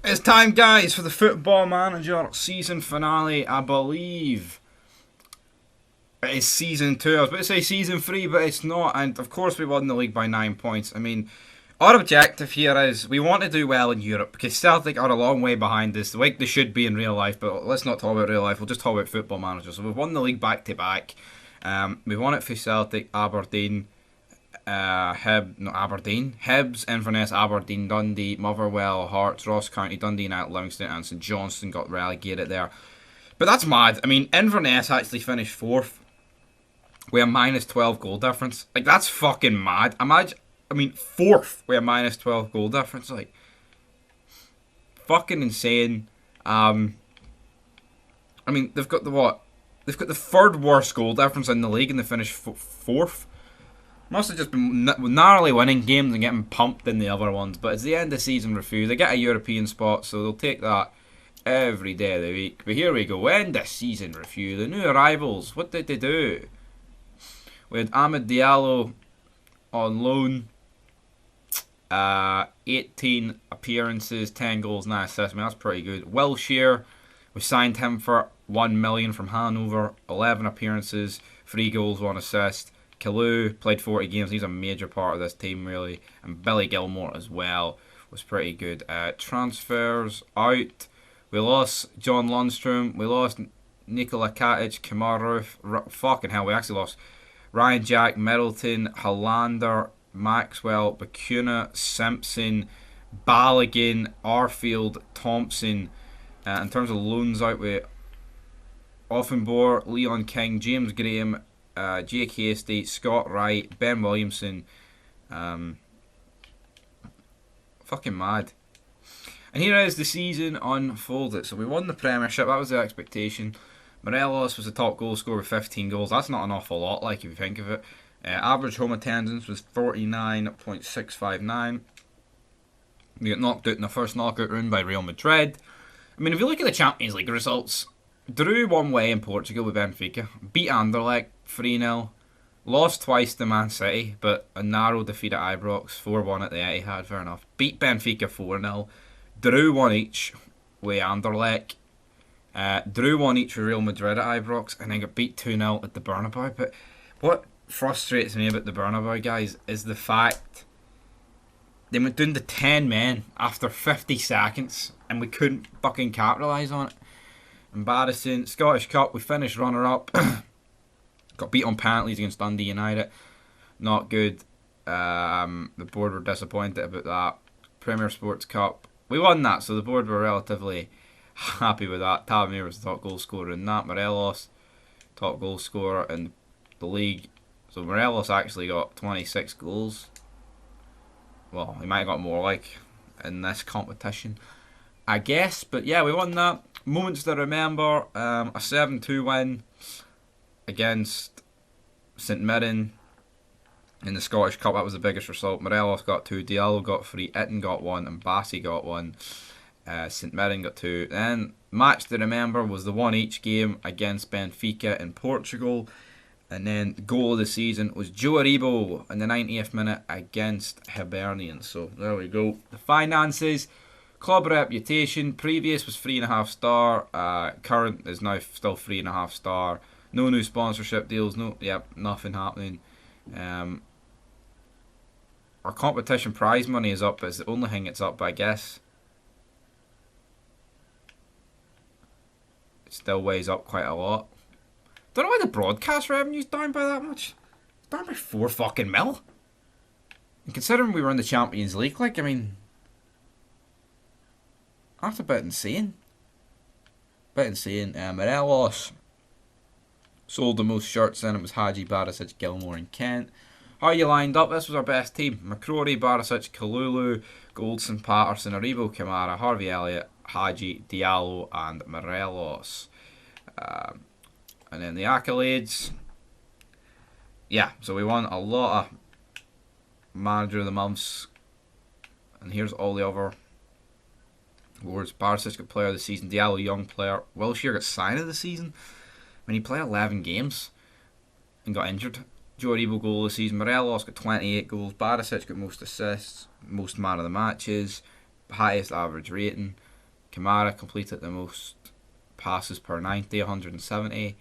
It's time, guys, for the Football Manager season finale. I believe it is season 2. I was about to say season 3, but it's not. And of course, we won the league by 9 points. I mean, our objective here is we want to do well in Europe because Celtic are a long way behind us, like they should be in real life. But let's not talk about real life. We'll just talk about Football Manager. So we've won the league back to back. We won it for Celtic, Aberdeen, Hibs, Inverness, Aberdeen, Dundee, Motherwell, Hearts, Ross County, Dundee United, Livingston, and St Johnstone got relegated there. But that's mad. I mean, Inverness actually finished 4th with a minus 12 goal difference. Like, that's fucking mad. Imagine, 4th with a minus 12 goal difference. Like, fucking insane. They've got the what? They've got the 3rd worst goal difference in the league and they finished 4th. Must have just been narrowly winning games and getting pumped in the other ones. But it's the end of season review. They get a European spot, so they'll take that every day of the week. But here we go. End of season review. The new arrivals. What did they do? We had Amad Diallo on loan. 18 appearances, 10 goals, 9 assists. I mean, that's pretty good. Wilshere, we signed him for 1 million from Hanover. 11 appearances, 3 goals, 1 assist. Kalu played 40 games. He's a major part of this team, really. And Billy Gilmore as well was pretty good. Transfers out. We lost John Lundstrom. We lost Nikola Katic, Kemar Roof. Fucking hell, we actually lost Ryan Jack, Middleton, Hollander, Maxwell, Bacuna, Simpson, Balogun, Arfield, Thompson. In terms of loans out, we Offenbor, Leon King, James Graham, Jake Hasty, Scott Wright, Ben Williamson. Fucking mad. And here is the season unfolded. So we won the Premiership, that was the expectation. Morelos was the top goal scorer with 15 goals. That's not an awful lot, like, if you think of it. Average home attendance was 49.659. We got knocked out in the first knockout round by Real Madrid. I mean, if you look at the Champions League results, drew one way in Portugal with Benfica, beat Anderlecht 3-0, lost twice to Man City, but a narrow defeat at Ibrox, 4-1 at the Etihad, fair enough. Beat Benfica 4-0, drew one each with Anderlecht, drew one each with Real Madrid at Ibrox, and then got beat 2-0 at the Bernabeu. But what frustrates me about the Bernabeu, guys, is the fact they went down to 10 men after 50 seconds, and we couldn't fucking capitalise on it. Embarrassing. Scottish Cup, we finished runner-up. Got beat on penalties against Dundee United. Not good. The board were disappointed about that. Premier Sports Cup, we won that, so the board were relatively happy with that. Tavernier was the top goal scorer in that. Morelos, top goal scorer in the league. So Morelos actually got 26 goals. Well, he might have got more, like, in this competition, I guess. But yeah, we won that. Moments to remember, a 7-2 win against St Mirren in the Scottish Cup. That was the biggest result. Morelos got 2, Diallo got 3, Itten got 1, and Bassi got 1. St Mirren got 2. Then match to remember was the one each game against Benfica in Portugal. And then goal of the season was Joe Aribo in the 90th minute against Hibernian. So there we go. The finances. Club reputation, previous was 3.5 star, current is now still 3.5 star. No new sponsorship deals, nothing happening. Our competition prize money is up, but it's the only thing it's up, but I guess it still weighs up quite a lot. Don't know why the broadcast revenue's down by that much. It's down by 4 fucking mil. And considering we were in the Champions League, like, I mean, that's a bit insane. Morelos sold the most shirts in. It was Hadji, Barisic, Gilmore and Kent. How you lined up? This was our best team. McCrory, Barisic, Kalulu, Goldson, Patterson, Aribo, Kamara, Harvey Elliott, Hadji, Diallo and Morelos. And then the accolades. Yeah, so we won a lot of Manager of the Months. And here's all the other awards. Barisic got Player of the Season. Diallo, Young Player. Wilshere got Sign of the Season. When he played 11 games and got injured. Joe Aribo goal of the season. Morelos got 28 goals. Barisic got most assists, most man of the matches, highest average rating. Kamara completed the most passes per 90, 170.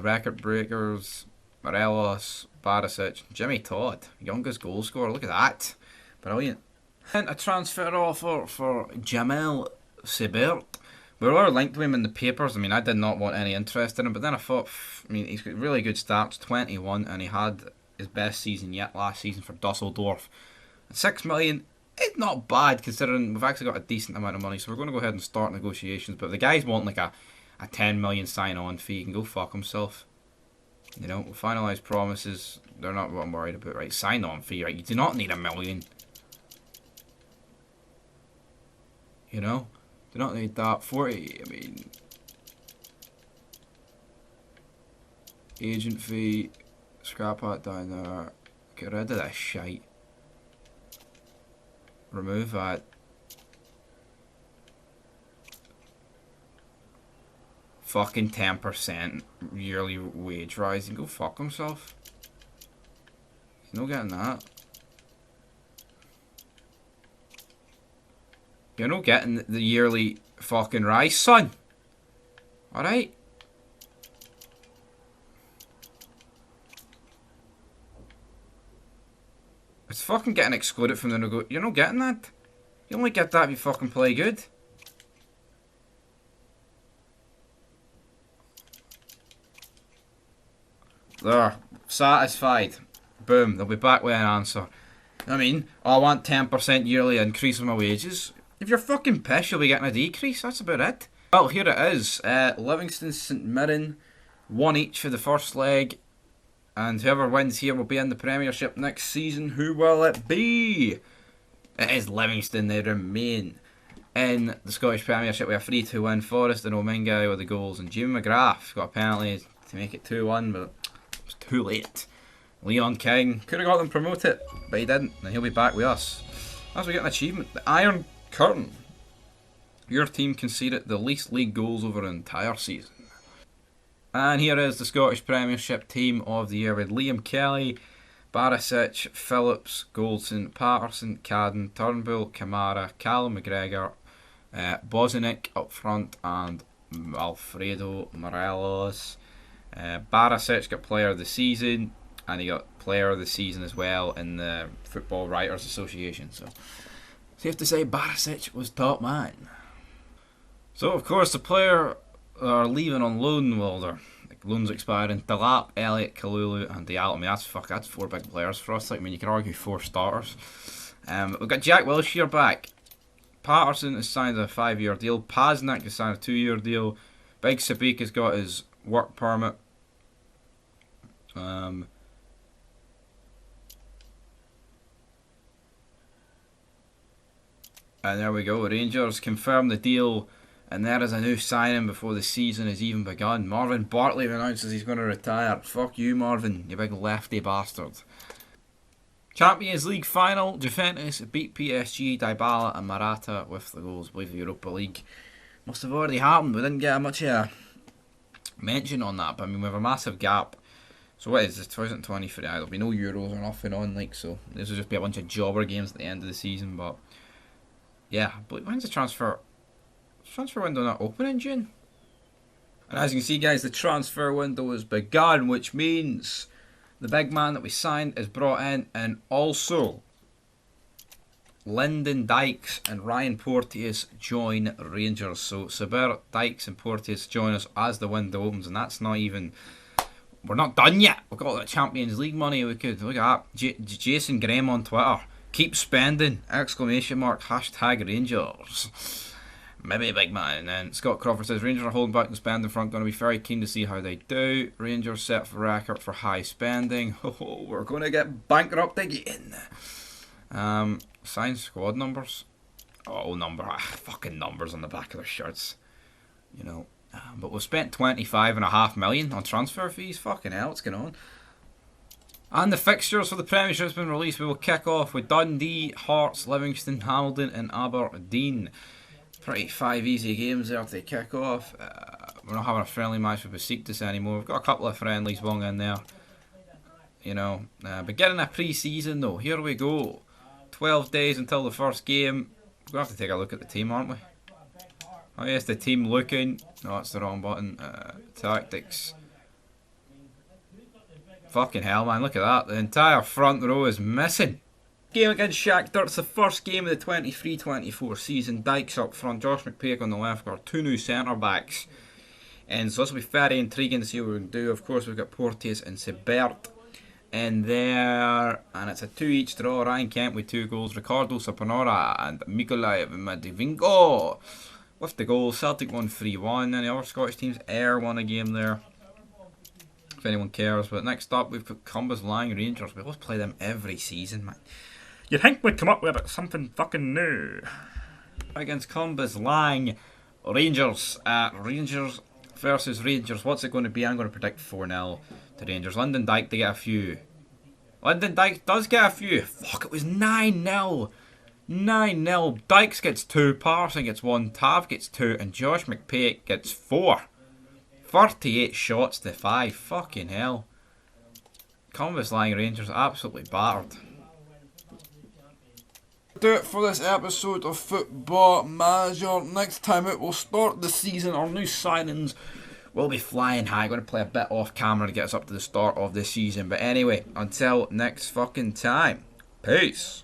Record breakers, Morelos, Barisic, Jimmy Todd, youngest goal scorer. Look at that. Brilliant. And a transfer offer for Jamel Sebert. We were linked to him in the papers. I mean, I did not want any interest in him, but then I thought, he's got really good stats, 21, and he had his best season yet last season for Dusseldorf. 6 million, it's not bad considering we've actually got a decent amount of money, so we're going to go ahead and start negotiations. But if the guys want like a 10 million sign-on fee, he can go fuck himself. You know, we'll finalise promises. They're not what I'm worried about, right? Sign-on fee, right? You do not need 1 million. You know? Do not need that. 40, I mean... Agent fee. Scrap that down there. Get rid of this shite. Remove that. Fucking 10% yearly wage rise and go fuck himself. He's not getting that. You're not getting the yearly fucking rise, son. Alright? It's fucking getting excluded from the nego. You're not getting that. You only get that if you fucking play good. There. Satisfied. Boom. They'll be back with an answer. I mean, I want 10% yearly increase in my wages. If you're fucking pissed, you'll be getting a decrease. That's about it. Well, here it is. Livingston, St Mirren, 1 each for the first leg. And whoever wins here will be in the Premiership next season. Who will it be? It is Livingston. They remain in the Scottish Premiership. We have 3-2 win. Forrest and Omenga with the goals. And Jimmy McGrath got a penalty to make it 2-1, but it was too late. Leon King could have got them promoted, but he didn't. And he'll be back with us. As we get an achievement, the Iron Curtain. Your team conceded the least league goals over an entire season. And here is the Scottish Premiership team of the year with Liam Kelly, Barisic, Phillips, Goldson, Patterson, Cadden, Turnbull, Kamara, Callum McGregor, Bozanic up front, and Alfredo Morelos. Barisic got Player of the Season, and he got Player of the Season as well in the Football Writers Association. So safe to say Barisic was top man. So of course the player are leaving on loan. Well, their loans expiring. Delap, Elliott, Kalulu, and Diallo. I mean, that's 4 big players for us. Like, I mean, you can argue 4 starters. We've got Jack Wilshere back. Patterson has signed a 5-year deal. Pasnak has signed a 2-year deal. Big Sabik has got his work permit. And there we go. Rangers confirmed the deal. And there is a new signing before the season has even begun. Marvin Bartley announces he's going to retire. Fuck you, Marvin, you big lefty bastard. Champions League final. Juventus beat PSG, Dybala and Morata with the goals. I believe the Europa League must have already happened. We didn't get much of a mention on that. But I mean, we have a massive gap. So what is this, 2023? There'll be no Euros or nothing on, like, so this will just be a bunch of jobber games at the end of the season. But yeah, but when's the transfer window not open in June? And as you can see, guys, the transfer window has begun, which means the big man that we signed is brought in, and also Lyndon Dykes and Ryan Porteous join Rangers. So Sebert, Dykes and Porteous join us as the window opens, and that's not even... We're not done yet. We've got the Champions League money. We could look at that. Jason Graham on Twitter. Keep spending! ! Hashtag Rangers. Maybe a big man. And then Scott Crawford says Rangers are holding back and spending front. Going to be very keen to see how they do. Rangers set for record for high spending. Oh, we're going to get bankrupt again. Signed squad numbers. Oh, fucking numbers on the back of their shirts. You know. But we've spent 25.5 million on transfer fees. Fucking hell, what's going on? And the fixtures for the Premiership has been released. We will kick off with Dundee, Hearts, Livingston, Hamilton and Aberdeen. Pretty 5 easy games there to kick off. We're not having a friendly match with Besiktas anymore. We've got a couple of friendlies swung in there. You know, beginning of pre-season though. Here we go. 12 days until the first game. We're going to have to take a look at the team, aren't we? Oh yes, the team looking. No, that's the wrong button. Tactics. Fucking hell, man, look at that. The entire front row is missing. Game against Shakhtar. It's the first game of the 23-24 season. Dykes up front, Josh McPake on the left guard, two new centre backs. And so this will be very intriguing to see what we can do. Of course, we've got Porteous and Sebert in there. And it's a 2 each draw. Ryan Kent with 2 goals. Ricardo Saponara and Mykolaiv Madivingo with the goals. Celtic won 3-1. And the other Scottish teams, Ayr won a game there, if anyone cares. But next up, we've got Cumbernauld Rangers. We always play them every season, man. You'd think we'd come up with something fucking new. Against Cumbernauld Rangers. Rangers versus Rangers. What's it going to be? I'm going to predict 4-0 to Rangers. Lyndon Dykes to get a few. Lyndon Dykes does get a few. Fuck, it was 9-0. 9-0. Dykes gets 2, Parsons gets 1, Tav gets 2, and Josh McPake gets 4. 38 shots to 5. Fucking hell. Cumbernauld Rangers absolutely battered. Do it for this episode of Football Manager. Next time out, we'll start the season. Our new signings will be flying high. I'm going to play a bit off camera to get us up to the start of the season. But anyway, until next fucking time, peace.